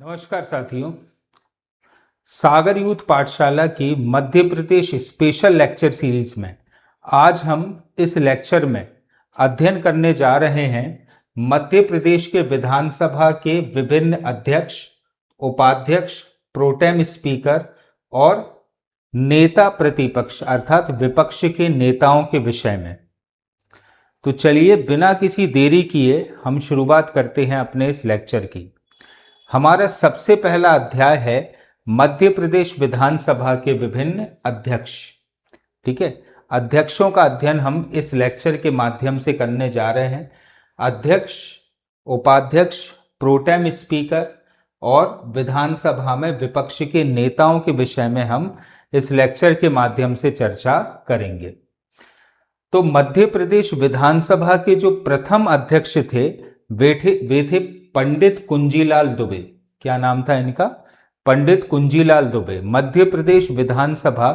नमस्कार साथियों। सागर यूथ पाठशाला की Madhya Pradesh special lecture series में आज हम इस लेक्चर में अध्ययन करने जा रहे हैं मध्य प्रदेश के विधानसभा के विभिन्न अध्यक्ष, उपाध्यक्ष, प्रोटेम स्पीकर और नेता प्रतिपक्ष अर्थात विपक्ष के नेताओं के विषय में। तो चलिए बिना किसी देरी किए हम शुरुआत करते हैं अपने इस लेक्चर की। हमारा सबसे पहला अध्याय है मध्य प्रदेश विधानसभा के विभिन्न अध्यक्ष। ठीक है, अध्यक्षों का अध्ययन हम इस लेक्चर के माध्यम से करने जा रहे हैं। अध्यक्ष, उपाध्यक्ष, प्रोटेम स्पीकर और विधानसभा में विपक्ष के नेताओं के विषय में हम इस लेक्चर के माध्यम से चर्चा करेंगे। तो मध्य प्रदेश विधानसभा के जो प्रथम अध्यक्ष थे वे थे पंडित कुंजीलाल दुबे। क्या नाम था इनका? पंडित कुंजीलाल दुबे। मध्य प्रदेश विधानसभा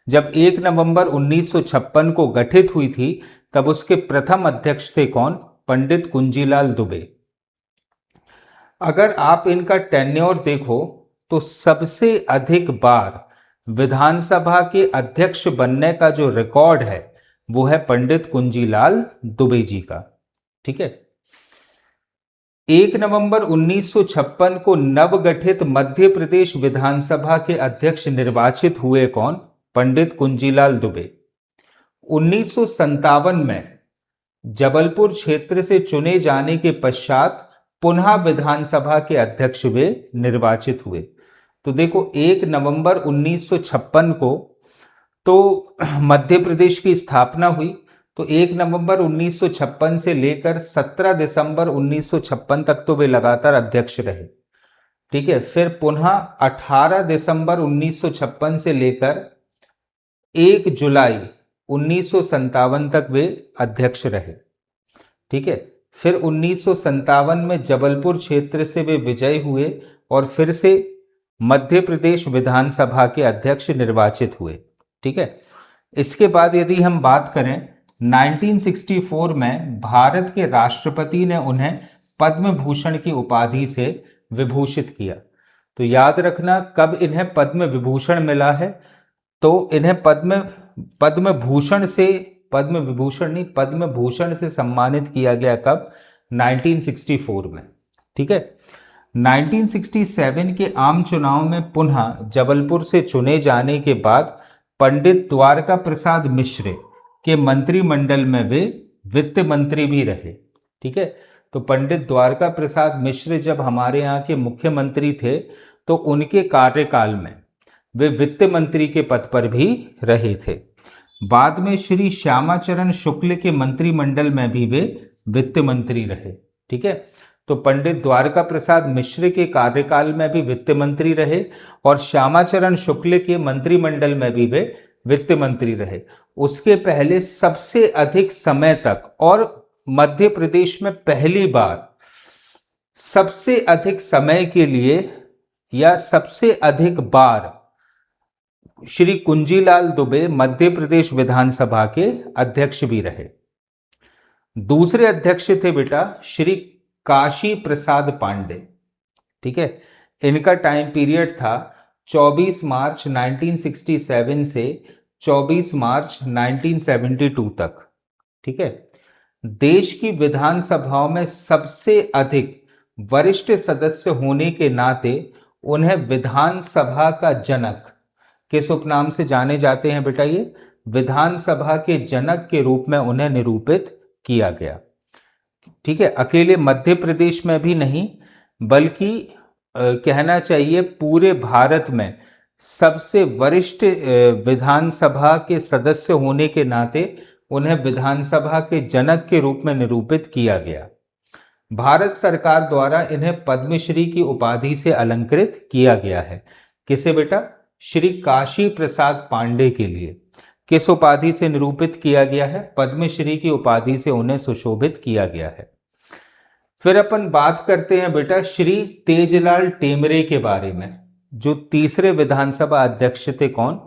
जब 1 नवंबर 1956 को गठित हुई थी तब उसके प्रथम अध्यक्ष थे कौन? पंडित कुंजीलाल दुबे। अगर आप इनका टेन्योर देखो तो सबसे अधिक बार विधानसभा के अध्यक्ष बनने का जो रिकॉर्ड है वो है पंडित कुंजीलाल दुबे जी का। ठीक है, 1 नवंबर 1956 को नवगठित मध्य प्रदेश विधानसभा के अध्यक्ष निर्वाचित हुए कौन? पंडित कुंजीलाल दुबे। 1957 में जबलपुर क्षेत्र से चुने जाने के पश्चात पुनः विधानसभा के अध्यक्ष वे निर्वाचित हुए। तो देखो 1 नवंबर 1956 को तो मध्य प्रदेश की स्थापना हुई, तो 1 नवंबर 1956 से लेकर 17 दिसंबर 1956 तक तो वे लगातार अध्यक्ष रहे। ठीक है, फिर पुनः 18 दिसंबर 1956 से लेकर 1 जुलाई 1957 तक वे अध्यक्ष रहे। ठीक है, फिर 1957 में जबलपुर क्षेत्र से वे विजयी हुए और फिर से मध्य प्रदेश विधानसभा के अध्यक्ष निर्वाचित हुए। ठीक है, इसके बाद यदि हम बात करें 1964 में भारत के राष्ट्रपति ने उन्हें पद्म भूषण की उपाधि से विभूषित किया। तो याद रखना कब इन्हें पद्म विभूषण मिला है, तो इन्हें पद्म भूषण से सम्मानित किया गया कब? 1964 में। ठीक है, 1967 के आम चुनाव में पुनः जबलपुर से चुने जाने के बाद पंडित द्वारका प्रसाद मिश्र के मंत्रिमंडल में वे वित्त मंत्री भी रहे। ठीक है, तो पंडित द्वारका प्रसाद मिश्र जब हमारे यहाँ के मुख्यमंत्री थे तो उनके कार्यकाल में वे वित्त मंत्री के पद पर भी रहे थे। बाद में श्री श्यामाचरण शुक्ल के मंत्रिमंडल में भी वे वित्त मंत्री रहे। ठीक है, तो पंडित द्वारका प्रसाद मिश्र के कार्यकाल में भी वित्त मंत्री रहे और श्यामाचरण शुक्ल के मंत्रिमंडल में भी वे वित्त मंत्री रहे। उसके पहले सबसे अधिक समय तक और मध्य प्रदेश में पहली बार सबसे अधिक समय के लिए या सबसे अधिक बार श्री कुंजीलाल दुबे मध्य प्रदेश विधानसभा के अध्यक्ष भी रहे। दूसरे अध्यक्ष थे बेटा श्री काशी प्रसाद पांडे। ठीक है, इनका टाइम पीरियड था 24 मार्च 1967 से 24 मार्च 1972 तक। ठीक है, देश की विधानसभाओं में सबसे अधिक वरिष्ठ सदस्य होने के नाते उन्हें विधानसभा का जनक किस उपनाम से जाने जाते हैं बेटा? ये विधानसभा के जनक के रूप में उन्हें निरूपित किया गया। ठीक है, अकेले मध्य प्रदेश में भी नहीं बल्कि कहना चाहिए पूरे भारत में सबसे वरिष्ठ विधानसभा के सदस्य होने के नाते उन्हें विधानसभा के जनक के रूप में निरूपित किया गया। भारत सरकार द्वारा इन्हें पद्मश्री की उपाधि से अलंकृत किया गया है। किसे बेटा? श्री काशी प्रसाद पांडे के लिए किस उपाधि से निरूपित किया गया है? पद्मश्री की उपाधि से उन्हें सुशोभित किया गया है। फिर अपन बात करते हैं बेटा श्री तेजलाल टेमरे के बारे में, जो तीसरे विधानसभा अध्यक्ष थे। कौन?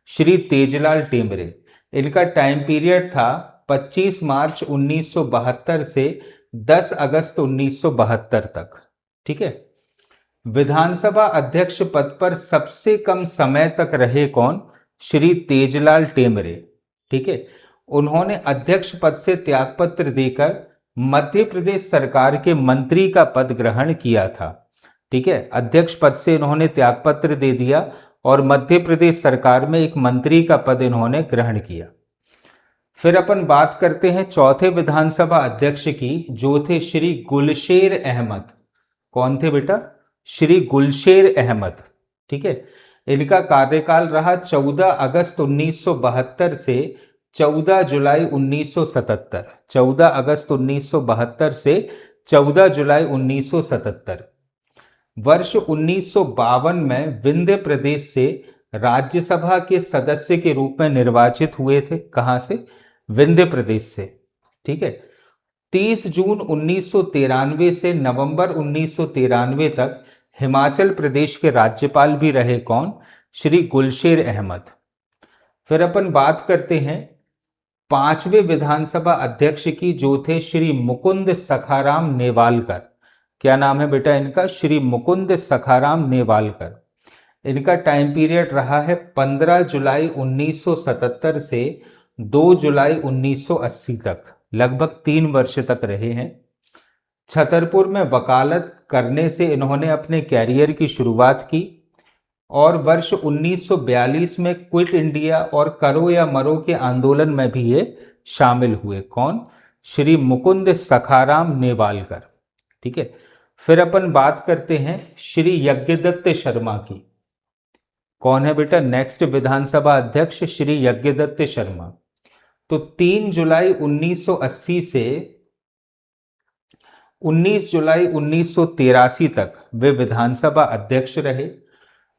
श्री तेजलाल टेमरे। इनका टाइम पीरियड था 25 मार्च 1972 से 10 अगस्त 1972 तक। ठीक है, विधानसभा अध्यक्ष पद पर सबसे कम समय तक रहे कौन? श्री तेजलाल टेमरे। ठीक है, उन्होंने अध्यक्ष पद से त्यागपत्र देकर मध्य प्रदेश सरकार के मंत्री का पद ग्रहण किया था। ठीक है, अध्यक्ष पद से इन्होंने त्यागपत्र दे दिया और मध्य प्रदेश सरकार में एक मंत्री का पद इन्होंने ग्रहण किया। फिर अपन बात करते हैं चौथे विधानसभा अध्यक्ष की, जो थे श्री गुलशेर अहमद। कौन थे बेटा? श्री गुलशेर अहमद। ठीक है, इनका कार्यकाल रहा 14 अगस्त 1972 से 14 जुलाई 1977। 14 अगस्त 1972 से 14 जुलाई 1977। वर्ष 1952 में विंध्य प्रदेश से राज्यसभा के सदस्य के रूप में निर्वाचित हुए थे। कहां से? विंध्य प्रदेश से। ठीक है, 30 जून 1993 से नवंबर 1993 तक हिमाचल प्रदेश के राज्यपाल भी रहे कौन? श्री गुलशेर अहमद। फिर अपन बात करते हैं पांचवें विधानसभा अध्यक्ष की, जो थे श्री मुकुंद सखाराम नेवालकर। क्या नाम है बेटा इनका? श्री मुकुंद सखाराम नेवालकर। इनका टाइम पीरियड रहा है 15 जुलाई 1977 से 2 जुलाई 1980 तक, लगभग 3 वर्ष तक रहे हैं। छतरपुर में वकालत करने से इन्होंने अपने कैरियर की शुरुआत की और वर्ष 1942 में क्विट इंडिया और करो या मरो के आंदोलन में भी ये शामिल हुए। कौन? श्री मुकुंद सखाराम नेवालकर। ठीक है, फिर अपन बात करते हैं श्री यज्ञदत्त शर्मा की। कौन है बेटा नेक्स्ट विधानसभा अध्यक्ष? श्री यज्ञदत्त शर्मा। तो 3 जुलाई 1980 से 19 जुलाई 1983 तक वे विधानसभा अध्यक्ष रहे।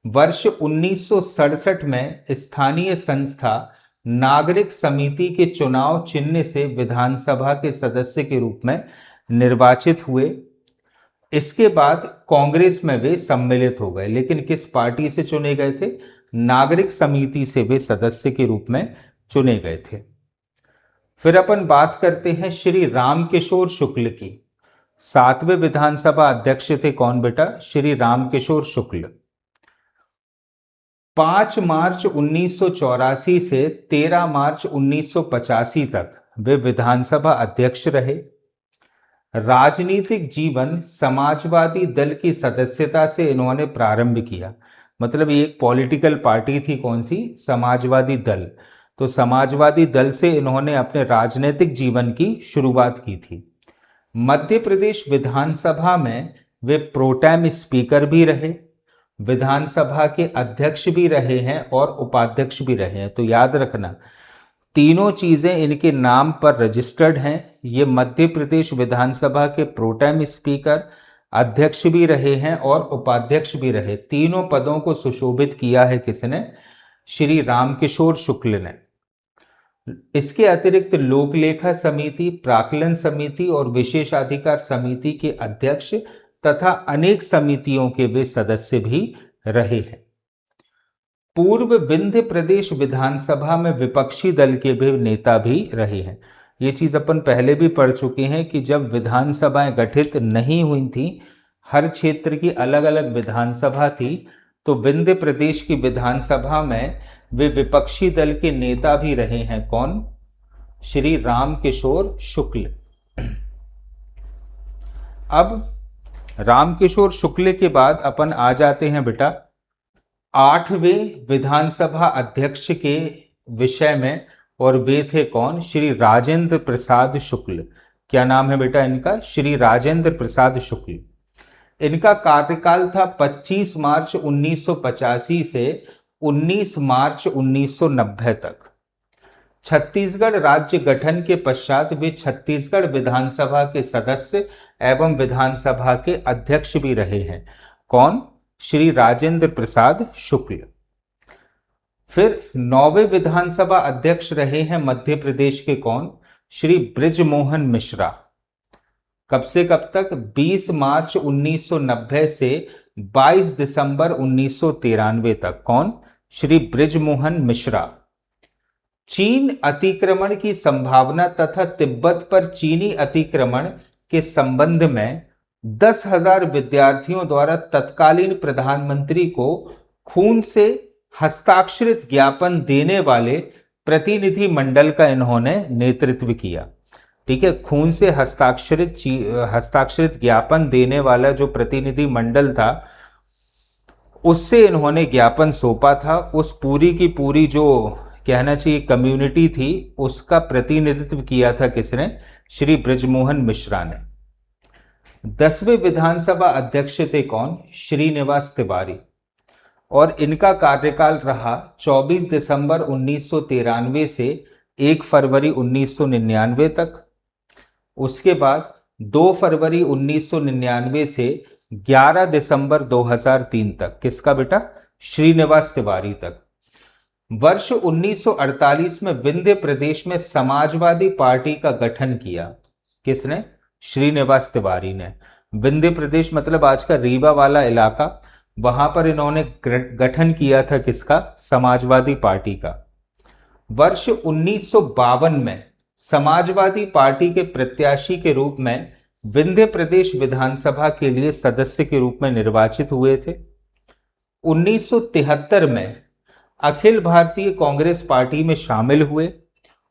वर्ष 1967 में स्थानीय संस्था नागरिक समिति के चुनाव चिन्ह से विधानसभा के सदस्य के रूप में निर्वाचित हुए। इसके बाद कांग्रेस में वे सम्मिलित हो गए, लेकिन किस पार्टी से चुने गए थे? नागरिक समिति से वे सदस्य के रूप में चुने गए थे। फिर अपन बात करते हैं श्री रामकिशोर शुक्ल की। 7वें विधानसभा अध्यक्ष थे कौन बेटा? श्री रामकिशोर शुक्ल। 5 मार्च 1984 से 13 मार्च 1985 तक वे विधानसभा अध्यक्ष रहे। राजनीतिक जीवन समाजवादी दल की सदस्यता से इन्होंने प्रारंभ किया, मतलब ये एक पॉलिटिकल पार्टी थी। कौन सी? समाजवादी दल। तो समाजवादी दल से इन्होंने अपने राजनीतिक जीवन की शुरुआत की थी। मध्य प्रदेश विधानसभा में वे प्रोटेम स्पीकर भी रहे, विधानसभा के अध्यक्ष भी रहे हैं और उपाध्यक्ष भी रहे हैं। तो याद रखना, तीनों चीजें इनके नाम पर रजिस्टर्ड हैं। ये मध्य प्रदेश विधानसभा के प्रोटेम स्पीकर, अध्यक्ष भी रहे हैं और उपाध्यक्ष भी रहे। तीनों पदों को सुशोभित किया है किसने? श्री रामकिशोर शुक्ल ने। इसके अतिरिक्त लोकलेखा समिति, प्राक्कलन समिति और विशेषाधिकार समिति के अध्यक्ष तथा अनेक समितियों के वे सदस्य भी रहे हैं। पूर्व विंध्य प्रदेश विधानसभा में विपक्षी दल के भी नेता भी रहे हैं। ये चीज अपन पहले भी पढ़ चुके हैं कि जब विधानसभाएं गठित नहीं हुई थी, हर क्षेत्र की अलग अलग विधानसभा थी, तो विंध्य प्रदेश की विधानसभा में वे विपक्षी दल के नेता भी रहे हैं। कौन? श्री रामकिशोर शुक्ल। अब रामकिशोर शुक्ल के बाद अपन आ जाते हैं बेटा 8वें विधानसभा अध्यक्ष के विषय में, और वे थे कौन? श्री राजेंद्र प्रसाद शुक्ल। क्या नाम है बेटा इनका? श्री राजेंद्र प्रसाद शुक्ल। इनका कार्यकाल था 25 मार्च 1985 से 19 मार्च 1990 तक। छत्तीसगढ़ राज्य गठन के पश्चात वे छत्तीसगढ़ विधानसभा के सदस्य एवं विधानसभा के अध्यक्ष भी रहे हैं। कौन? श्री राजेंद्र प्रसाद शुक्ल। फिर 9वें विधानसभा अध्यक्ष रहे हैं मध्य प्रदेश के कौन? श्री बृजमोहन मिश्रा। कब से कब तक? 20 मार्च 1990 से 22 दिसंबर 1993 तक। कौन? श्री बृजमोहन मिश्रा। चीन अतिक्रमण की संभावना तथा तिब्बत पर चीनी अतिक्रमण के संबंध में 10,000 विद्यार्थियों द्वारा तत्कालीन प्रधानमंत्री को खून से हस्ताक्षरित ज्ञापन देने वाले प्रतिनिधि मंडल का इन्होंने नेतृत्व किया। ठीक है, खून से हस्ताक्षरित ज्ञापन देने वाला जो प्रतिनिधि मंडल था, उससे इन्होंने ज्ञापन सौंपा था। उस पूरी की पूरी जो कहना चाहिए कम्युनिटी थी, उसका प्रतिनिधित्व किया था किसने? श्री बृजमोहन मिश्रा ने। 10वें विधानसभा अध्यक्ष थे कौन? श्रीनिवास तिवारी। और इनका कार्यकाल रहा 24 दिसंबर 1993 से 1 फरवरी 1999 तक। उसके बाद 2 फरवरी 1999 से 11 दिसंबर 2003 तक। किसका बेटा? श्रीनिवास तिवारी तक। वर्ष 1948 में विंध्य प्रदेश में समाजवादी पार्टी का गठन किया। किसने? श्रीनिवास तिवारी ने। विंध्य प्रदेश मतलब आज का रीवा वाला इलाका, वहां पर इन्होंने गठन किया था किसका? समाजवादी पार्टी का। वर्ष 1952 में समाजवादी पार्टी के प्रत्याशी के रूप में विंध्य प्रदेश विधानसभा के लिए सदस्य के रूप में निर्वाचित हुए थे। 1973 में अखिल भारतीय कांग्रेस पार्टी में शामिल हुए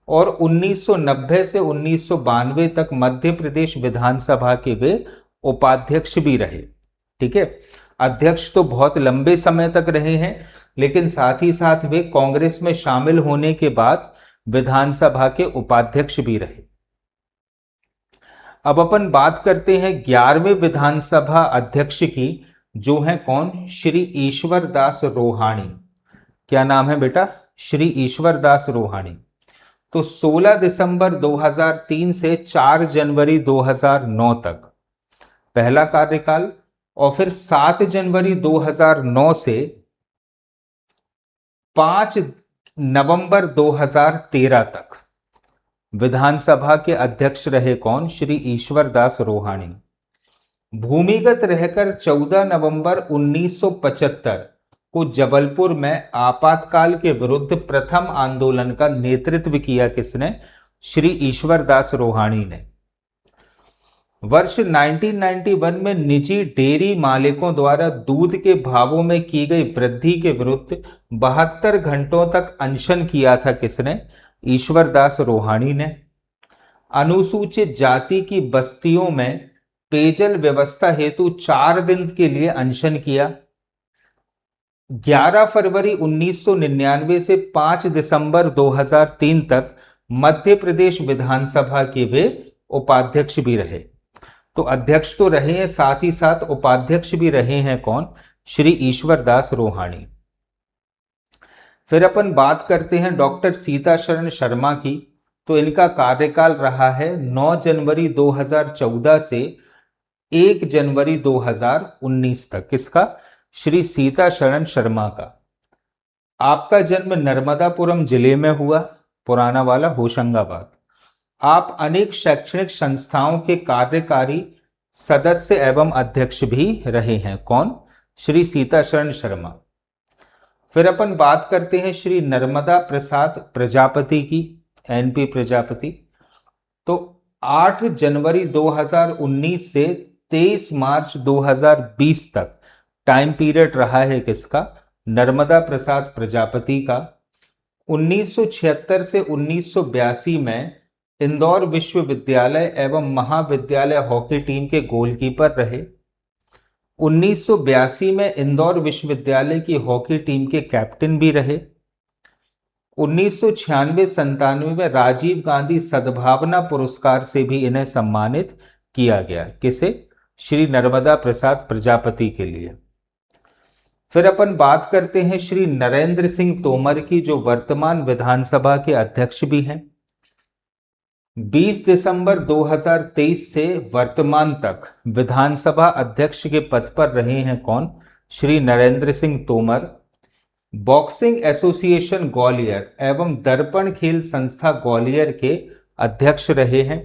और 1990 से 1992 तक मध्य प्रदेश विधानसभा के वे उपाध्यक्ष भी रहे। ठीक है, अध्यक्ष तो बहुत लंबे समय तक रहे हैं, लेकिन साथ ही साथ वे कांग्रेस में शामिल होने के बाद विधानसभा के उपाध्यक्ष भी रहे। अब अपन बात करते हैं 11वें विधानसभा अध्यक्ष की, जो है कौन? श्री ईश्वर दास रोहाणी। क्या नाम है बेटा? श्री ईश्वर दास रोहाणी। तो 16 दिसंबर 2003 से 4 जनवरी 2009 तक पहला कार्यकाल, और फिर 7 जनवरी 2009 से 5 नवंबर 2013 तक विधानसभा के अध्यक्ष रहे कौन? श्री ईश्वर दास रोहाणी। भूमिगत रहकर 14 नवंबर 1975 को जबलपुर में आपातकाल के विरुद्ध प्रथम आंदोलन का नेतृत्व किया। किसने? श्री ईश्वर दास रोहाणी ने। वर्ष 1991 में निजी डेयरी मालिकों द्वारा दूध के भावों में की गई वृद्धि के विरुद्ध 72 घंटों तक अनशन किया था। किसने? ईश्वर दास रोहाणी ने। अनुसूचित जाति की बस्तियों में पेयजल व्यवस्था हेतु 4 दिन के लिए अनशन किया। 11 फरवरी 1999 से 5 दिसंबर 2003 तक मध्य प्रदेश विधानसभा के वे उपाध्यक्ष भी रहे। तो अध्यक्ष तो रहे हैं, साथ ही साथ उपाध्यक्ष भी रहे हैं कौन? श्री ईश्वर दास रोहाणी। फिर अपन बात करते हैं डॉक्टर सीताशरण शर्मा की। तो इनका कार्यकाल रहा है 9 जनवरी 2014 से 1 जनवरी 2019 तक। किसका? श्री सीताशरण शर्मा का। आपका जन्म नर्मदापुरम जिले में हुआ, पुराना वाला होशंगाबाद। आप अनेक शैक्षणिक संस्थाओं के कार्यकारी सदस्य एवं अध्यक्ष भी रहे हैं। कौन? श्री सीताशरण शर्मा। फिर अपन बात करते हैं श्री नर्मदा प्रसाद प्रजापति की, एनपी प्रजापति। तो 8 जनवरी 2019 से 23 मार्च 2020 तक टाइम पीरियड रहा है किसका? नर्मदा प्रसाद प्रजापति का। 1976 से 1982 में इंदौर विश्वविद्यालय एवं महाविद्यालय हॉकी टीम के गोलकीपर रहे। 1982 में इंदौर विश्वविद्यालय की हॉकी टीम के कैप्टन भी रहे। 1996-97 में राजीव गांधी सद्भावना पुरस्कार से भी इन्हें सम्मानित किया गया। किसे? श्री नर्मदा प्रसाद प्रजापति के लिए। फिर अपन बात करते हैं श्री नरेंद्र सिंह तोमर की, जो वर्तमान विधानसभा के अध्यक्ष भी हैं। 20 दिसंबर 2023 से वर्तमान तक विधानसभा अध्यक्ष के पद पर रहे हैं कौन? श्री नरेंद्र सिंह तोमर। बॉक्सिंग एसोसिएशन ग्वालियर एवं दर्पण खेल संस्था ग्वालियर के अध्यक्ष रहे हैं।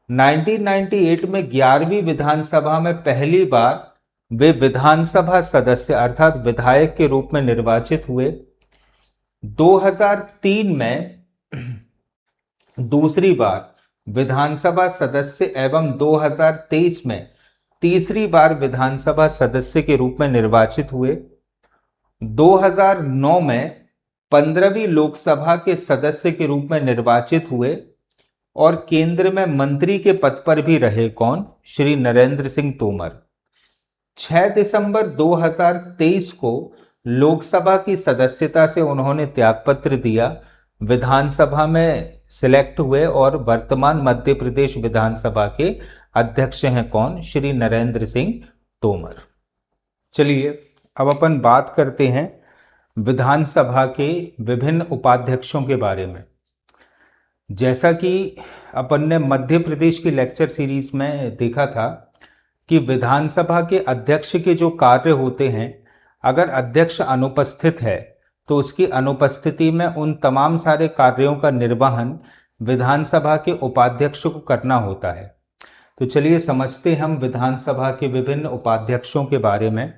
1998 में 11वीं विधानसभा में पहली बार वे विधानसभा सदस्य अर्थात विधायक के रूप में निर्वाचित हुए। 2003 में दूसरी बार विधानसभा सदस्य एवं 2023 में तीसरी बार विधानसभा सदस्य के रूप में निर्वाचित हुए। 2009 में 15वीं लोकसभा के सदस्य के रूप में निर्वाचित हुए और केंद्र में मंत्री के पद पर भी रहे। कौन? श्री नरेंद्र सिंह तोमर। 6 दिसंबर 2023 को लोकसभा की सदस्यता से उन्होंने त्यागपत्र दिया, विधानसभा में सिलेक्ट हुए और वर्तमान मध्य प्रदेश विधानसभा के अध्यक्ष हैं। कौन? श्री नरेंद्र सिंह तोमर। चलिए अब अपन बात करते हैं विधानसभा के विभिन्न उपाध्यक्षों के बारे में। जैसा कि अपन ने मध्य प्रदेश की लेक्चर सीरीज में देखा था कि विधानसभा के अध्यक्ष के जो कार्य होते हैं, अगर अध्यक्ष अनुपस्थित है तो उसकी अनुपस्थिति में उन तमाम सारे कार्यों का निर्वहन विधानसभा के उपाध्यक्ष को करना होता है। तो चलिए समझते हैं हम विधानसभा के विभिन्न उपाध्यक्षों के बारे में।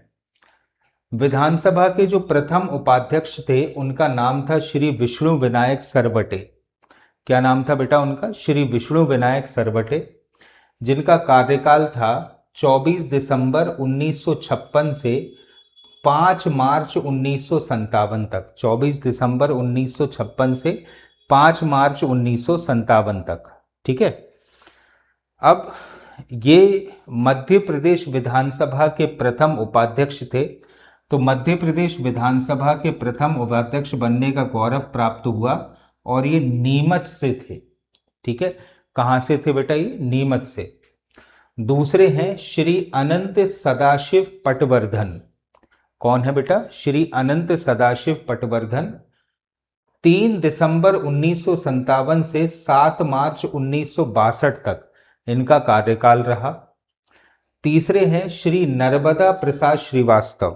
विधानसभा के जो प्रथम उपाध्यक्ष थे उनका नाम था श्री विष्णु विनायक सरवटे। क्या नाम था बेटा उनका? श्री विष्णु विनायक सरवटे, जिनका कार्यकाल था 24 दिसंबर 1956 से 5 मार्च 1957 तक। 24 दिसंबर 1956 से 5 मार्च 1957 तक। ठीक है। अब ये मध्य प्रदेश विधानसभा के प्रथम उपाध्यक्ष थे। तो मध्य प्रदेश विधानसभा के प्रथम उपाध्यक्ष बनने का गौरव प्राप्त हुआ और ये नीमच से थे। ठीक है। कहाँ से थे बेटा? ये नीमच से। दूसरे हैं श्री अनंत सदाशिव पटवर्धन। कौन है बेटा? श्री अनंत सदाशिव पटवर्धन। 3 दिसंबर 1957 से 7 मार्च 1962 तक इनका कार्यकाल रहा। तीसरे हैं श्री नर्मदा प्रसाद श्रीवास्तव।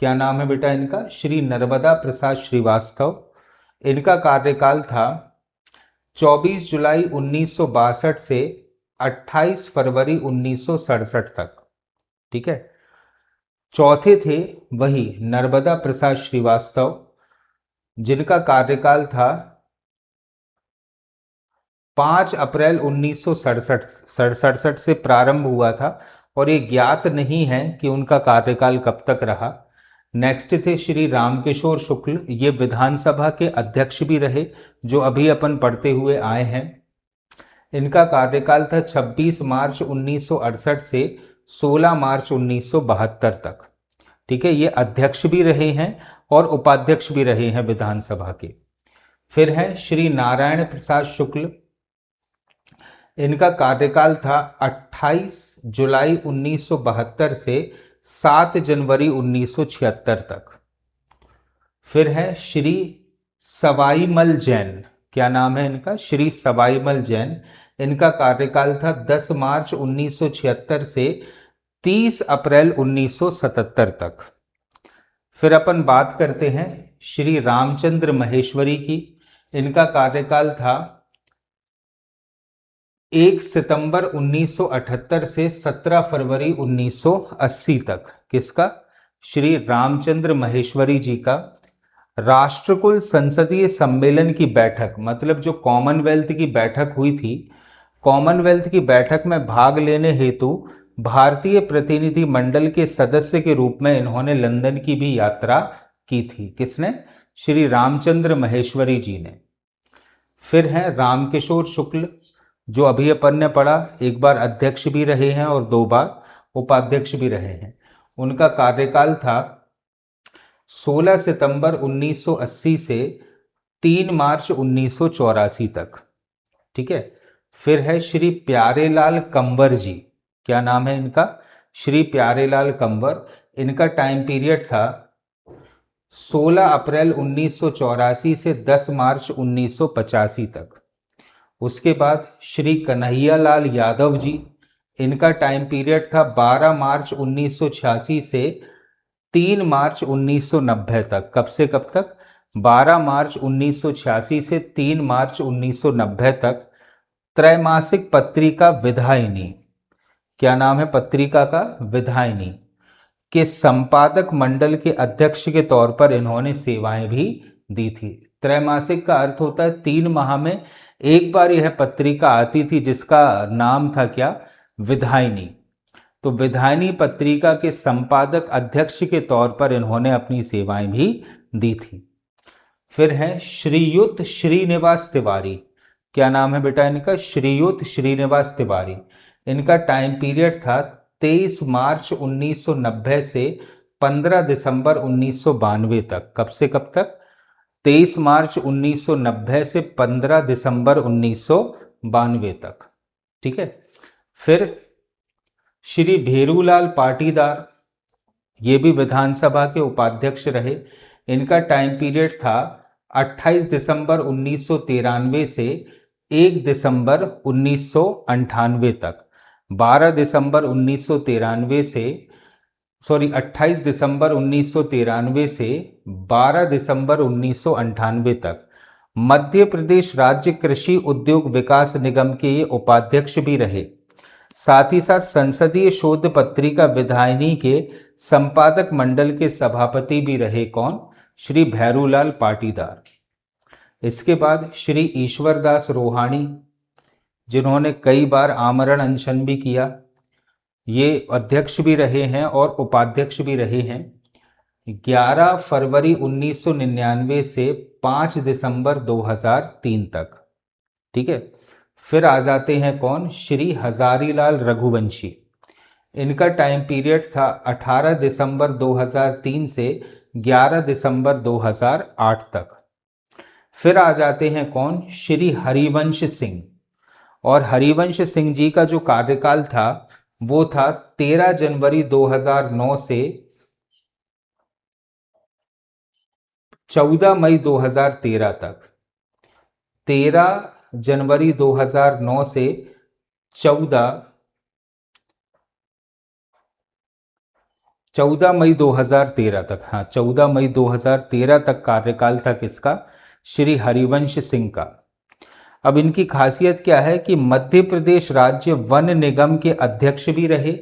क्या नाम है बेटा इनका? श्री नर्मदा प्रसाद श्रीवास्तव। इनका कार्यकाल था 24 जुलाई 1962 से 28 फरवरी 1967 तक। ठीक है। चौथे थे वही नर्मदा प्रसाद श्रीवास्तव, जिनका कार्यकाल था 5 अप्रैल 1967 से प्रारंभ हुआ था और ये ज्ञात नहीं है कि उनका कार्यकाल कब तक रहा। नेक्स्ट थे श्री रामकिशोर शुक्ल, ये विधानसभा के अध्यक्ष भी रहे, जो अभी अपन पढ़ते हुए आए हैं। इनका कार्यकाल था 26 मार्च 1968 से 16 मार्च 1972 तक। ठीक है। ये अध्यक्ष भी रहे हैं और उपाध्यक्ष भी रहे हैं विधानसभा के। फिर है श्री नारायण प्रसाद शुक्ल। इनका कार्यकाल था 28 जुलाई 1972 से 7 जनवरी 1976 तक। फिर है श्री सवाईमल जैन। क्या नाम है इनका? श्री सवाईमल जैन। इनका कार्यकाल था 10 मार्च 1976 से 30 अप्रैल 1977 तक। फिर अपन बात करते हैं श्री रामचंद्र महेश्वरी की। इनका कार्यकाल था 1 सितंबर 1978 से 17 फरवरी 1980 तक। किसका? श्री रामचंद्र महेश्वरी जी का। राष्ट्रकुल संसदीय सम्मेलन की बैठक, मतलब जो कॉमनवेल्थ की बैठक हुई थी, कॉमनवेल्थ की बैठक में भाग लेने हेतु भारतीय प्रतिनिधि मंडल के सदस्य के रूप में इन्होंने लंदन की भी यात्रा की थी। किसने? श्री रामचंद्र महेश्वरी जी ने। फिर हैं रामकिशोर शुक्ल, जो अभी अपन ने पढ़ा, एक बार अध्यक्ष भी रहे हैं और 2 बार उपाध्यक्ष भी रहे हैं। उनका कार्यकाल था 16 सितंबर 1980 से 3 मार्च 1984 तक। ठीक है। फिर है श्री प्यारेलाल कंवर जी। क्या नाम है इनका? श्री प्यारेलाल कंवर। इनका टाइम पीरियड था 16 अप्रैल 1984 से 10 मार्च 1985 तक। उसके बाद श्री कन्हैयालाल यादव जी। इनका टाइम पीरियड था 12 मार्च 1986 से 3 मार्च 1990 तक। कब से कब तक? 12 मार्च 1986 से 3 मार्च 1990 तक। त्रैमासिक पत्रिका विधायिनी। क्या नाम है पत्रिका का? विधायिनी के संपादक मंडल के अध्यक्ष के तौर पर इन्होंने सेवाएं भी दी थी। त्रैमासिक का अर्थ होता है 3 माह में एक बार यह पत्रिका आती थी, जिसका नाम था क्या? विधायिनी। तो विधायनी पत्रिका के संपादक अध्यक्ष के तौर पर इन्होंने अपनी सेवाएं भी दी थी। फिर है श्रीयुत श्रीनिवास तिवारी। क्या नाम है बेटा इनका? श्रीयुत श्रीनिवास तिवारी। इनका टाइम पीरियड था 23 मार्च 1990 से 15 दिसंबर 1992 तक। कब से कब तक? 23 मार्च 1990 से 15 दिसंबर 1992 तक। ठीक है। फिर श्री भेरूलाल पाटीदार, ये भी विधानसभा के उपाध्यक्ष रहे। इनका टाइम पीरियड था 28 दिसंबर 1993 से 1 दिसंबर 1998 तक। 12 दिसंबर 1993 से 28 दिसंबर 1993 से 12 दिसंबर 1998 तक मध्य प्रदेश राज्य कृषि उद्योग विकास निगम के ये उपाध्यक्ष भी रहे। साथ ही साथ संसदीय शोध पत्रिका विधायनी के संपादक मंडल के सभापति भी रहे। कौन? श्री भैरूलाल पाटीदार। इसके बाद श्री ईश्वरदास रोहाणी, जिन्होंने कई बार आमरण अनशन भी किया, ये अध्यक्ष भी रहे हैं और उपाध्यक्ष भी रहे हैं। 11 फरवरी 1999 से 5 दिसंबर 2003 तक। ठीक है। फिर आ जाते हैं कौन? श्री हजारीलाल रघुवंशी। इनका टाइम पीरियड था 18 दिसंबर 2003 से 11 दिसंबर 2008 तक। फिर आ जाते हैं कौन? श्री हरिवंश सिंह। और हरिवंश सिंह जी का जो कार्यकाल था वो था 13 जनवरी 2009 से 14 मई 2013 तक। 13 जनवरी 2009 से 14 मई 2013 तक। हाँ, 14 मई 2013 तक कार्यकाल था किसका? श्री हरिवंश सिंह का। अब इनकी खासियत क्या है कि मध्य प्रदेश राज्य वन निगम के अध्यक्ष भी रहे।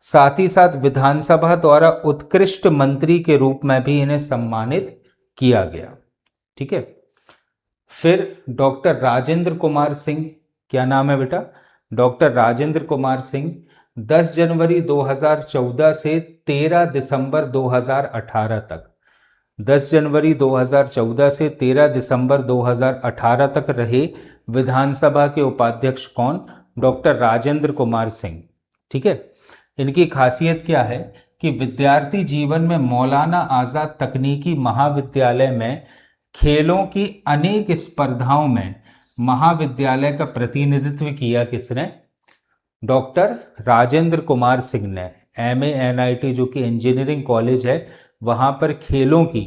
साथ ही साथ विधानसभा द्वारा उत्कृष्ट मंत्री के रूप में भी इन्हें सम्मानित किया गया। ठीक है। फिर डॉक्टर राजेंद्र कुमार सिंह। क्या नाम है बेटा? डॉक्टर राजेंद्र कुमार सिंह 10 जनवरी 2014 से 13 दिसंबर 2018 तक। 10 जनवरी 2014 से 13 दिसंबर 2018 तक रहे विधानसभा के उपाध्यक्ष। कौन? डॉक्टर राजेंद्र कुमार सिंह। ठीक है। इनकी खासियत क्या है कि विद्यार्थी जीवन में मौलाना आज़ाद तकनीकी महाविद्यालय में खेलों की अनेक स्पर्धाओं में महाविद्यालय का प्रतिनिधित्व किया। किसने? डॉक्टर राजेंद्र कुमार सिंह ने। MANIT जो कि इंजीनियरिंग कॉलेज है, वहां पर खेलों की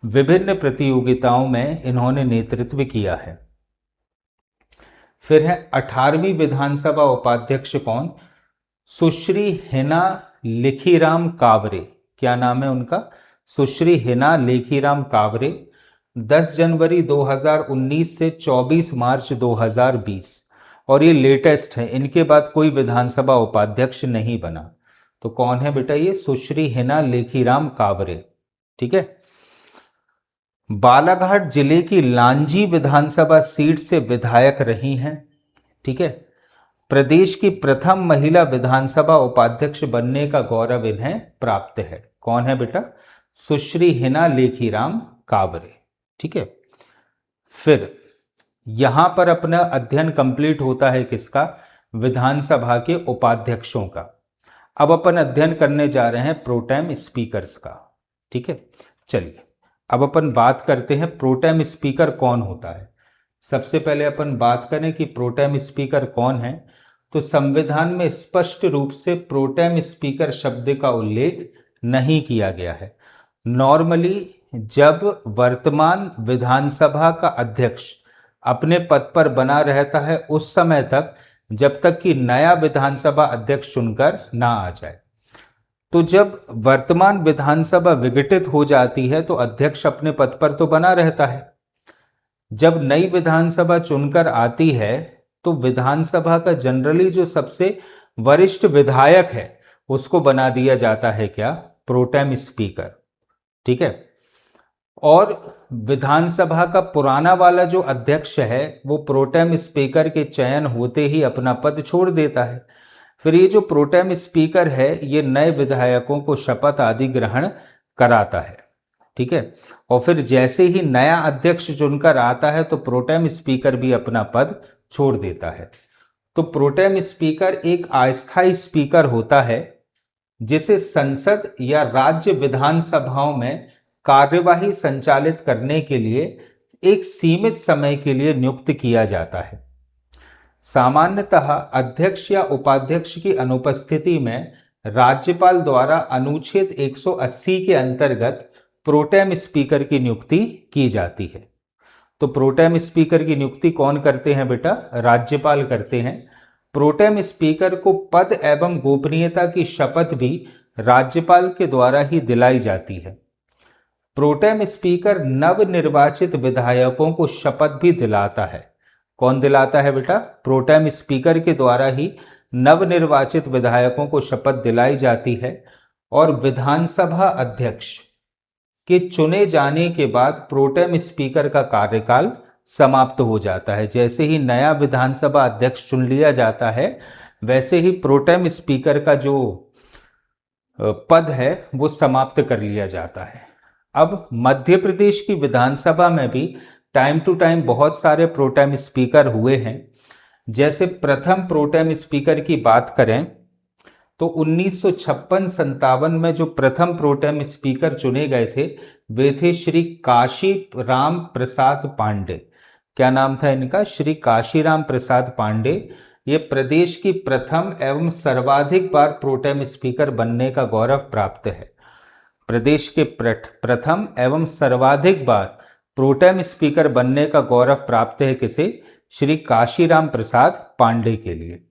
विभिन्न प्रतियोगिताओं में इन्होंने नेतृत्व किया है। फिर है 18वीं विधानसभा उपाध्यक्ष। कौन? सुश्री हिना लेखीराम कावरे। क्या नाम है उनका? सुश्री हिना लेखीराम कावरे। 10 जनवरी 2019 से 24 मार्च 2020। और ये लेटेस्ट है, इनके बाद कोई विधानसभा उपाध्यक्ष नहीं बना। तो कौन है बेटा? ये सुश्री हिना लेखीराम कावरे। ठीक है। बालाघाट जिले की लांजी विधानसभा सीट से विधायक रही हैं। ठीक है। प्रदेश की प्रथम महिला विधानसभा उपाध्यक्ष बनने का गौरव इन्हें प्राप्त है। कौन है बेटा? सुश्री हिना लेखीराम कावरे। ठीक है। फिर यहां पर अपना अध्ययन कंप्लीट होता है किसका? विधानसभा के उपाध्यक्षों का। अब अपन अध्ययन करने जा रहे हैं प्रोटेम स्पीकर्स का। ठीक है। चलिए अब अपन बात करते हैं प्रोटेम स्पीकर कौन होता है। सबसे पहले अपन बात करें कि प्रोटेम स्पीकर कौन है, तो संविधान में स्पष्ट रूप से प्रोटेम स्पीकर शब्द का उल्लेख नहीं किया गया है। नॉर्मली जब वर्तमान विधानसभा का अध्यक्ष अपने पद पर बना रहता है उस समय तक, जब तक कि नया विधानसभा अध्यक्ष चुनकर ना आ जाए। तो जब वर्तमान विधानसभा विघटित हो जाती है तो अध्यक्ष अपने पद पर तो बना रहता है। जब नई विधानसभा चुनकर आती है तो विधानसभा का जनरली जो सबसे वरिष्ठ विधायक है उसको बना दिया जाता है क्या? Pro tem speaker. ठीक है। और विधानसभा का पुराना वाला जो अध्यक्ष है वो प्रोटेम स्पीकर के चयन होते ही अपना पद छोड़ देता है। फिर ये जो प्रोटेम स्पीकर है ये नए विधायकों को शपथ आदि ग्रहण कराता है, ठीक है। और फिर जैसे ही नया अध्यक्ष चुनकर आता है तो प्रोटेम स्पीकर भी अपना पद छोड़ देता है। तो प्रोटेम स्पीकर एक अस्थायी स्पीकर होता है जिसे संसद या राज्य विधानसभाओं में कार्यवाही संचालित करने के लिए एक सीमित समय के लिए नियुक्त किया जाता है। सामान्यतः अध्यक्ष या उपाध्यक्ष की अनुपस्थिति में राज्यपाल द्वारा अनुच्छेद 180 के अंतर्गत प्रोटेम स्पीकर की नियुक्ति की जाती है। तो प्रोटेम स्पीकर की नियुक्ति कौन करते हैं बेटा? राज्यपाल करते हैं। प्रोटेम स्पीकर को पद एवं गोपनीयता की शपथ भी राज्यपाल के द्वारा ही दिलाई जाती है। प्रोटेम स्पीकर नवनिर्वाचित विधायकों को शपथ भी दिलाता है। कौन दिलाता है बेटा? प्रोटेम स्पीकर के द्वारा ही नवनिर्वाचित विधायकों को शपथ दिलाई जाती है। और विधानसभा अध्यक्ष के चुने जाने के बाद प्रोटेम स्पीकर का कार्यकाल समाप्त हो जाता है। जैसे ही नया विधानसभा अध्यक्ष चुन लिया जाता है वैसे ही प्रोटेम स्पीकर का जो पद है वो समाप्त कर लिया जाता है। अब मध्य प्रदेश की विधानसभा में भी टाइम टू टाइम बहुत सारे प्रोटेम स्पीकर हुए हैं। जैसे प्रथम प्रोटेम स्पीकर की बात करें तो 1956-57 में जो प्रथम प्रोटेम स्पीकर चुने गए थे वे थे श्री काशी राम प्रसाद पांडे। क्या नाम था इनका? श्री काशीराम प्रसाद पांडे। ये प्रदेश की प्रथम एवं सर्वाधिक बार प्रोटेम स्पीकर बनने का गौरव प्राप्त है। प्रदेश के प्रथम एवं सर्वाधिक बार प्रोटेम स्पीकर बनने का गौरव प्राप्त है किसे? श्री काशीराम प्रसाद पांडे के लिए।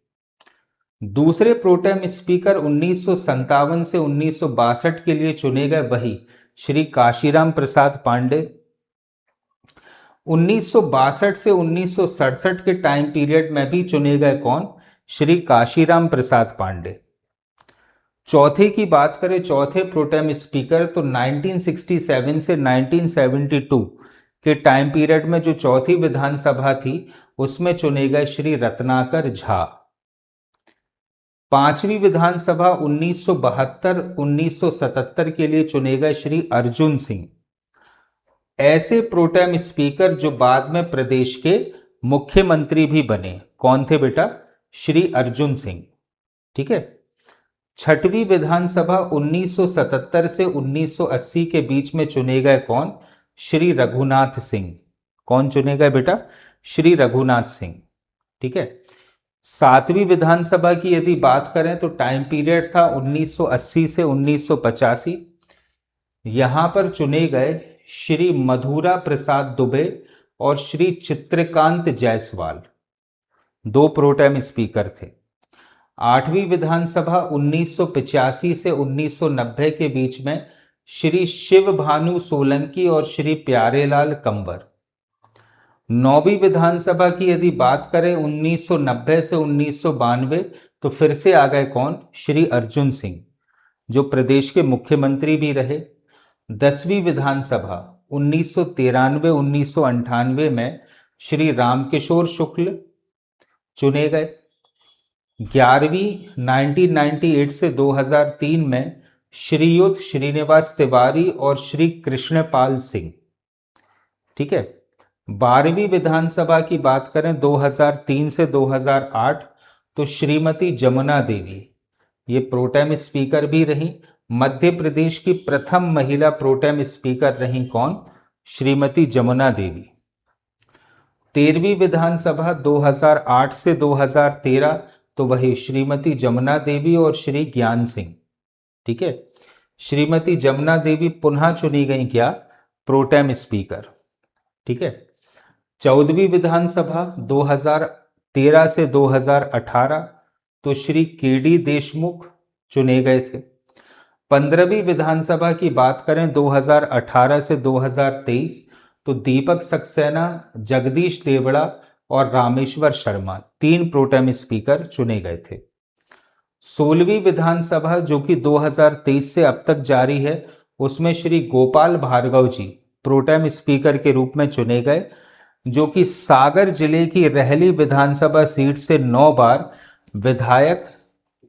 दूसरे प्रोटेम स्पीकर 1957 से 1962 के लिए चुने गए वही श्री काशीराम प्रसाद पांडे। 1962 से 1967 के टाइम पीरियड में भी चुने गए कौन? श्री काशीराम प्रसाद पांडे। चौथे की बात करें, चौथे प्रोटेम स्पीकर, तो 1967 से 1972 के टाइम पीरियड में जो चौथी विधानसभा थी उसमें चुने गए श्री रत्नाकर झा। पांचवी विधानसभा 1972-1977 के लिए चुने गए श्री अर्जुन सिंह। ऐसे प्रोटेम स्पीकर जो बाद में प्रदेश के मुख्यमंत्री भी बने, कौन थे बेटा? श्री अर्जुन सिंह, ठीक है। छठवीं विधानसभा 1977 से 1980 के बीच में चुने गए कौन? श्री रघुनाथ सिंह। कौन चुने गए बेटा? श्री रघुनाथ सिंह, ठीक है। सातवीं विधानसभा की यदि बात करें तो टाइम पीरियड था 1980 से 1985। यहां पर चुने गए श्री मधुरा प्रसाद दुबे और श्री चित्रकांत जायसवाल, दो प्रोटेम स्पीकर थे। आठवीं विधानसभा 1985 से 1990 के बीच में श्री शिव भानु सोलंकी और श्री प्यारेलाल कंवर। नौवीं विधानसभा की यदि बात करें 1990 से 1992 तो फिर से आ गए कौन? श्री अर्जुन सिंह, जो प्रदेश के मुख्यमंत्री भी रहे। 10वीं विधानसभा 1993-1998 में श्री रामकिशोर शुक्ल चुने गए। 11वीं 1998 से 2003 में श्रीयुत श्रीनिवास तिवारी और श्री कृष्णपाल सिंह, ठीक है। 12वीं विधानसभा की बात करें 2003 से 2008 तो श्रीमती जमुना देवी, ये प्रोटेम स्पीकर भी रही। मध्य प्रदेश की प्रथम महिला प्रोटेम स्पीकर रही कौन? श्रीमती जमुना देवी। 13वीं विधानसभा 2008 से 2013 तो वही श्रीमती जमुना देवी और श्री ज्ञान सिंह, ठीक है। श्रीमती जमुना देवी पुनः चुनी गई क्या? प्रोटेम स्पीकर, ठीक है। 14वीं विधानसभा 2013 से 2018 तो श्री केडी देशमुख चुने गए थे। 15वीं विधानसभा की बात करें 2018 से 2023 तो दीपक सक्सेना, जगदीश देवड़ा और रामेश्वर शर्मा, तीन प्रोटेम स्पीकर चुने गए थे। 16वीं विधानसभा जो कि 2023 से अब तक जारी है उसमें श्री गोपाल भार्गव जी प्रोटेम स्पीकर के रूप में चुने गए, जो कि सागर जिले की रहली विधानसभा सीट से 9 बार विधायक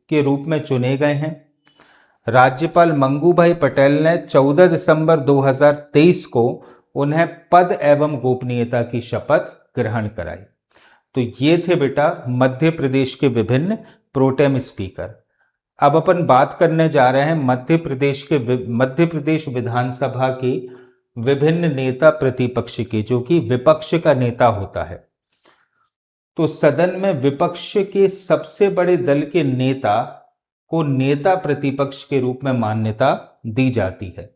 के रूप में चुने गए हैं। राज्यपाल मंगूभाई पटेल ने 14 दिसंबर 2023 को उन्हें पद एवं गोपनीयता की शपथ ग्रहण कराई। तो ये थे बेटा मध्य प्रदेश के विभिन्न प्रोटेम स्पीकर। अब अपन बात करने जा रहे हैं मध्य प्रदेश विधानसभा की विभिन्न नेता प्रतिपक्ष की, जो कि विपक्ष का नेता होता है। तो सदन में विपक्ष के सबसे बड़े दल के नेता को नेता प्रतिपक्ष के रूप में मान्यता दी जाती है।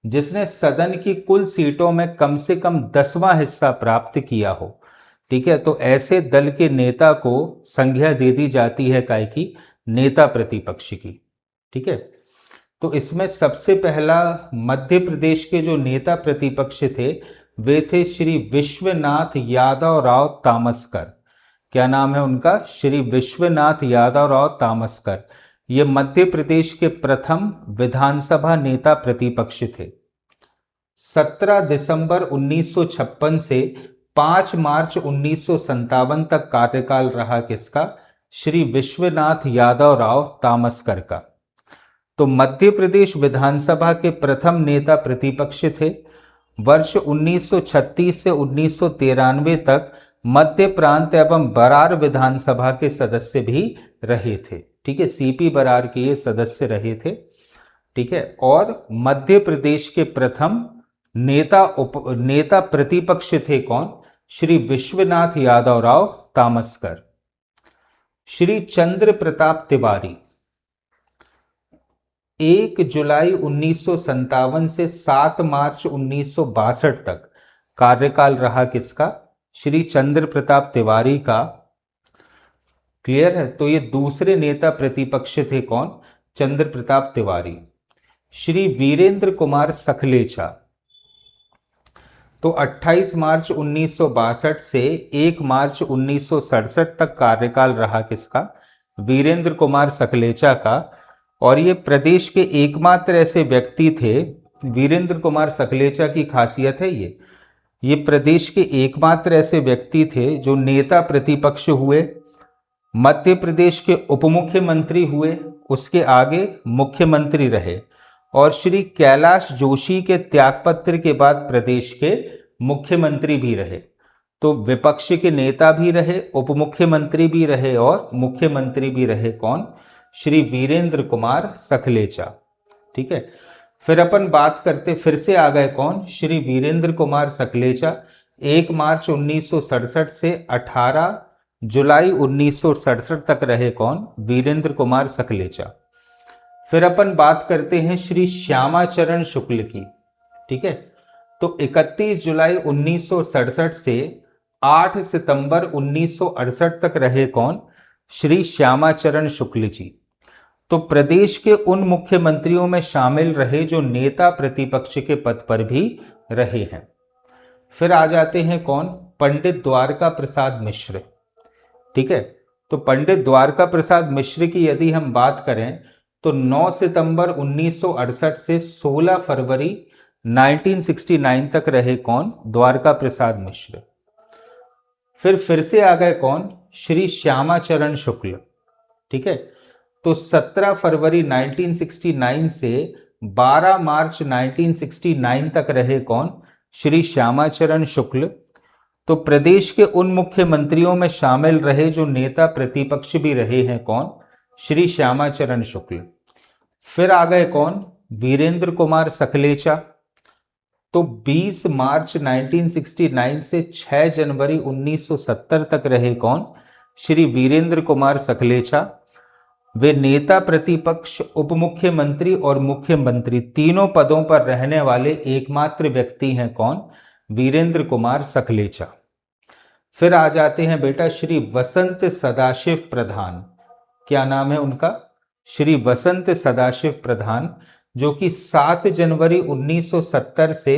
जिसने सदन की कुल सीटों में कम से कम 10वां हिस्सा प्राप्त किया हो, ठीक है, तो ऐसे दल के नेता को संज्ञा दे दी जाती है काय की, नेता प्रतिपक्ष की। ठीक है, तो इसमें सबसे पहला मध्य प्रदेश के जो नेता प्रतिपक्ष थे वे थे श्री विश्वनाथ यादव राव तामसकर। क्या नाम है उनका? श्री विश्वनाथ यादव राव तामसकर। ये मध्य प्रदेश के प्रथम विधानसभा नेता प्रतिपक्ष थे। 17 दिसंबर 1956 से 5 मार्च 1957 तक कार्यकाल रहा किसका? श्री विश्वनाथ यादव राव तामसकर का। तो मध्य प्रदेश विधानसभा के प्रथम नेता प्रतिपक्ष थे। वर्ष 1936 से 1993 तक मध्य प्रांत एवं बरार विधानसभा के सदस्य भी रहे थे। ठीक है, सीपी बरार के ये सदस्य रहे थे। ठीक है, और मध्य प्रदेश के प्रथम नेता प्रतिपक्ष थे कौन? श्री विश्वनाथ यादव राव तामसकर। श्री चंद्र प्रताप तिवारी 1 जुलाई 1957 से 7 मार्च 1962 तक कार्यकाल रहा किसका? श्री चंद्र प्रताप तिवारी का। क्लियर है? तो ये दूसरे नेता प्रतिपक्ष थे कौन? चंद्र प्रताप तिवारी। श्री वीरेंद्र कुमार सखलेचा, तो 28 मार्च 1962 से 1 मार्च 1967 तक कार्यकाल रहा किसका? वीरेंद्र कुमार सखलेचा का। और ये प्रदेश के एकमात्र ऐसे व्यक्ति थे, वीरेंद्र कुमार सखलेचा की खासियत है ये प्रदेश के एकमात्र ऐसे व्यक्ति थे जो नेता प्रतिपक्ष हुए, मध्य प्रदेश के उप मुख्यमंत्री हुए, उसके आगे मुख्यमंत्री रहे, और श्री कैलाश जोशी के त्यागपत्र के बाद प्रदेश के मुख्यमंत्री भी रहे। तो विपक्ष के नेता भी रहे, उप मुख्यमंत्री भी रहे और मुख्यमंत्री भी रहे। कौन? श्री वीरेंद्र कुमार सखलेचा। ठीक है, फिर अपन बात करते, फिर से आ गए कौन? श्री वीरेंद्र कुमार सखलेचा 1 मार्च 1967 से 18 जुलाई 1967 तक रहे। कौन? वीरेंद्र कुमार सखलेचा। फिर अपन बात करते हैं श्री श्यामाचरण शुक्ल की। ठीक है, तो 31 जुलाई 1967 से 8 सितंबर 1968 तक रहे। कौन? श्री श्यामाचरण शुक्ल जी। तो प्रदेश के उन मुख्यमंत्रियों में शामिल रहे जो नेता प्रतिपक्ष के पद पर भी रहे हैं। फिर आ जाते हैं कौन? पंडित द्वारका प्रसाद मिश्र। ठीक है, तो पंडित द्वारका प्रसाद मिश्र की यदि हम बात करें तो 9 सितंबर 1968 से 16 फरवरी 1969 तक रहे। कौन? द्वारका प्रसाद मिश्र। फिर से आ गए कौन? श्री श्यामाचरण शुक्ल। ठीक है, तो 17 फरवरी 1969 से 12 मार्च 1969 तक रहे। कौन? श्री श्यामाचरण शुक्ल। तो प्रदेश के उन मुख्यमंत्रियों में शामिल रहे जो नेता प्रतिपक्ष भी रहे हैं। कौन? श्री श्यामाचरण शुक्ल। फिर आ गए कौन? वीरेंद्र कुमार सखलेचा। तो 20 मार्च 1969 से 6 जनवरी 1970 तक रहे। कौन? श्री वीरेंद्र कुमार सखलेचा। वे नेता प्रतिपक्ष, उप मुख्यमंत्री और मुख्यमंत्री तीनों पदों पर रहने वाले एकमात्र व्यक्ति हैं। कौन? वीरेंद्र कुमार सखलेचा। फिर आ जाते हैं बेटा श्री वसंत सदाशिव प्रधान। क्या नाम है उनका? श्री वसंत सदाशिव प्रधान, जो कि 7 जनवरी 1970 से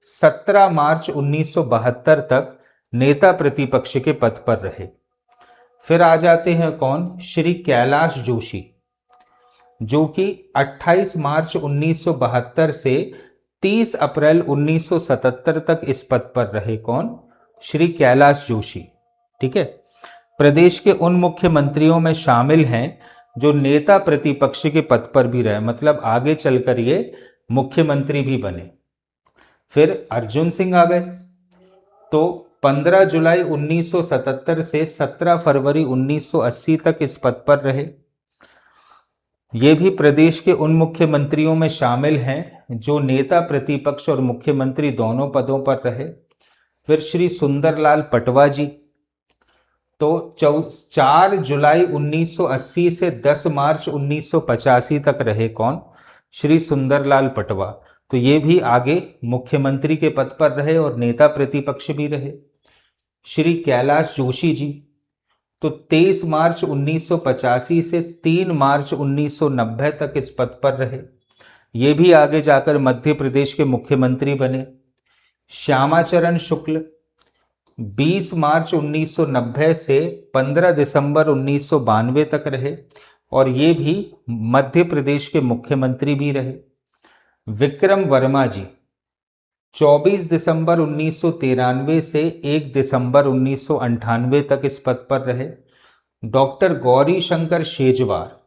17 मार्च 1972 तक नेता प्रतिपक्ष के पद पर रहे। फिर आ जाते हैं कौन? श्री कैलाश जोशी, जो कि 28 मार्च 1972 से 30 अप्रैल 1977 तक इस पद पर रहे। कौन? श्री कैलाश जोशी। ठीक है, प्रदेश के उन मुख्यमंत्रियों में शामिल हैं जो नेता प्रतिपक्ष के पद पर भी रहे, मतलब आगे चलकर ये मुख्यमंत्री भी बने। फिर अर्जुन सिंह आ गए, तो 15 जुलाई 1977 से 17 फरवरी 1980 तक इस पद पर रहे। ये भी प्रदेश के उन मुख्यमंत्रियों में शामिल हैं जो नेता प्रतिपक्ष और मुख्यमंत्री दोनों पदों पर रहे। फिर श्री सुंदरलाल पटवा जी, तो 4 जुलाई 1980 से 10 मार्च 1985 तक रहे कौन? श्री सुंदरलाल पटवा। तो ये भी आगे मुख्यमंत्री के पद पर रहे और नेता प्रतिपक्ष भी रहे। श्री कैलाश जोशी जी, तो 23 मार्च 1985 से 3 मार्च 1990 तक इस पद पर रहे। ये भी आगे जाकर मध्य प्रदेश के मुख्यमंत्री बने। श्यामाचरण शुक्ल 20 मार्च 1990 से 15 दिसंबर 1992 तक रहे और ये भी मध्य प्रदेश के मुख्यमंत्री भी रहे। विक्रम वर्मा जी 24 दिसंबर 1993 से 1 दिसंबर 1998 तक इस पद पर रहे। डॉक्टर गौरी शंकर शेजवार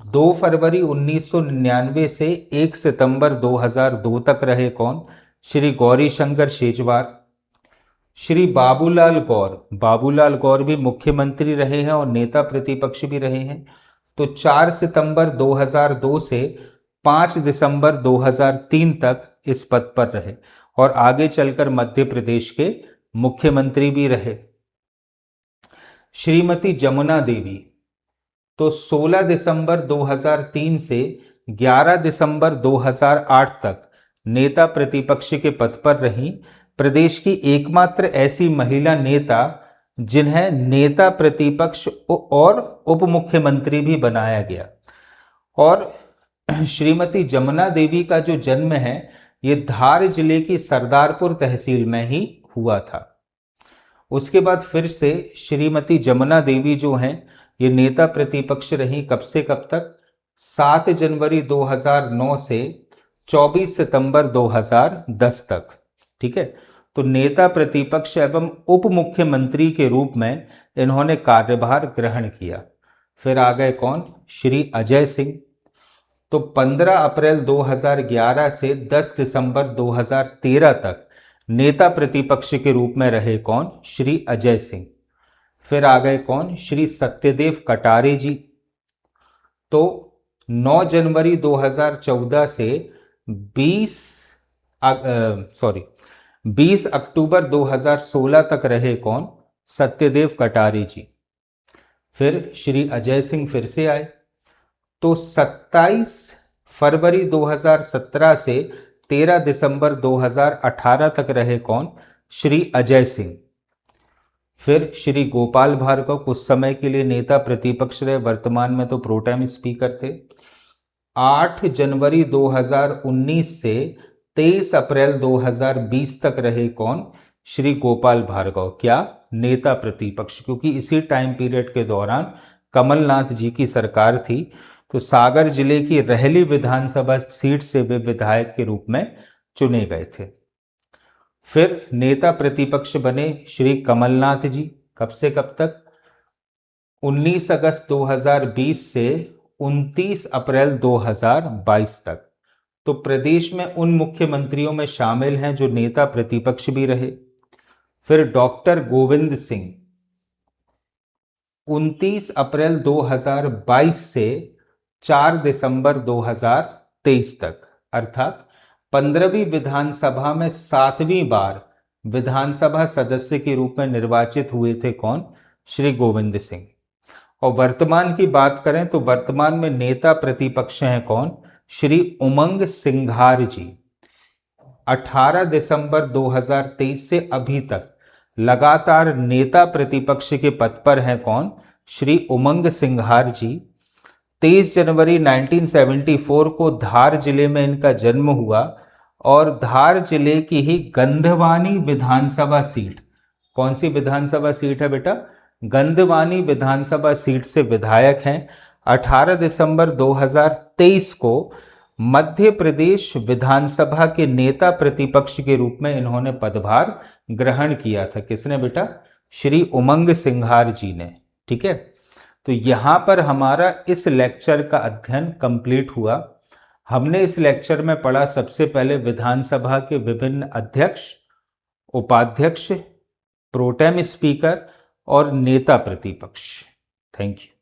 2 फरवरी 1999 से 1 सितंबर 2002 तक रहे कौन? श्री गौरी शंकर शेजवार। श्री बाबूलाल गौर भी मुख्यमंत्री रहे हैं और नेता प्रतिपक्ष भी रहे हैं। तो 4 सितंबर 2002 से 5 दिसंबर 2003 तक इस पद पर रहे और आगे चलकर मध्य प्रदेश के मुख्यमंत्री भी रहे। श्रीमती जमुना देवी, तो 16 दिसंबर 2003 से 11 दिसंबर 2008 तक नेता प्रतिपक्ष के पद पर रहीं। प्रदेश की एकमात्र ऐसी महिला नेता जिन्हें नेता प्रतिपक्ष और उप मुख्यमंत्री भी बनाया गया। और श्रीमती जमुना देवी का जो जन्म है ये धार जिले की सरदारपुर तहसील में ही हुआ था। उसके बाद फिर से श्रीमती जमुना देवी जो हैं ये नेता प्रतिपक्ष रही कब से कब तक? 7 जनवरी 2009 से 24 सितंबर 2010 तक। ठीक है, तो नेता प्रतिपक्ष एवं उप मुख्यमंत्री के रूप में इन्होंने कार्यभार ग्रहण किया। फिर आ गए कौन? श्री अजय सिंह, तो 15 अप्रैल 2011 से 10 दिसंबर 2013 तक नेता प्रतिपक्ष के रूप में रहे कौन? श्री अजय सिंह। फिर आ गए कौन? श्री सत्यदेव कटारे जी, तो 9 जनवरी 2014 से 20 अक्टूबर 2016 तक रहे कौन? सत्यदेव कटारे जी। फिर श्री अजय सिंह फिर से आए, तो 27 फरवरी 2017 से 13 दिसंबर 2018 तक रहे कौन? श्री अजय सिंह। फिर श्री गोपाल भार्गव कुछ समय के लिए नेता प्रतिपक्ष रहे, वर्तमान में तो प्रोटेम स्पीकर थे। 8 जनवरी 2019 से 23 अप्रैल 2020 तक रहे कौन? श्री गोपाल भार्गव। क्या? नेता प्रतिपक्ष, क्योंकि इसी टाइम पीरियड के दौरान कमलनाथ जी की सरकार थी, तो सागर जिले की रहली विधानसभा सीट से वे विधायक के रूप में चुने गए थे। फिर नेता प्रतिपक्ष बने श्री कमलनाथ जी, कब से कब तक? 19 अगस्त 2020 से 29 अप्रैल 2022 तक। तो प्रदेश में उन मुख्यमंत्रियों में शामिल हैं जो नेता प्रतिपक्ष भी रहे। फिर डॉक्टर गोविंद सिंह 29 अप्रैल 2022 से 4 दिसंबर 2023 तक, अर्थात 15वीं विधानसभा में 7वीं बार विधानसभा सदस्य के रूप में निर्वाचित हुए थे कौन? श्री गोविंद सिंह। और वर्तमान की बात करें तो वर्तमान में नेता प्रतिपक्ष हैं कौन? श्री उमंग सिंघार जी। 18 दिसंबर 2023 से अभी तक लगातार नेता प्रतिपक्ष के पद पर हैं कौन? श्री उमंग सिंघार जी। 23 जनवरी 1974 को धार जिले में इनका जन्म हुआ और धार जिले की ही गंधवानी विधानसभा सीट, कौन सी विधानसभा सीट है बेटा? गंधवानी विधानसभा सीट से विधायक हैं। 18 दिसंबर 2023 को मध्य प्रदेश विधानसभा के नेता प्रतिपक्ष के रूप में इन्होंने पदभार ग्रहण किया था। किसने बेटा? श्री उमंग सिंघार जी ने। ठीक है, तो यहाँ पर हमारा इस लेक्चर का अध्ययन कंप्लीट हुआ। हमने इस लेक्चर में पढ़ा सबसे पहले विधानसभा के विभिन्न अध्यक्ष, उपाध्यक्ष, प्रोटेम स्पीकर और नेता प्रतिपक्ष। Thank you.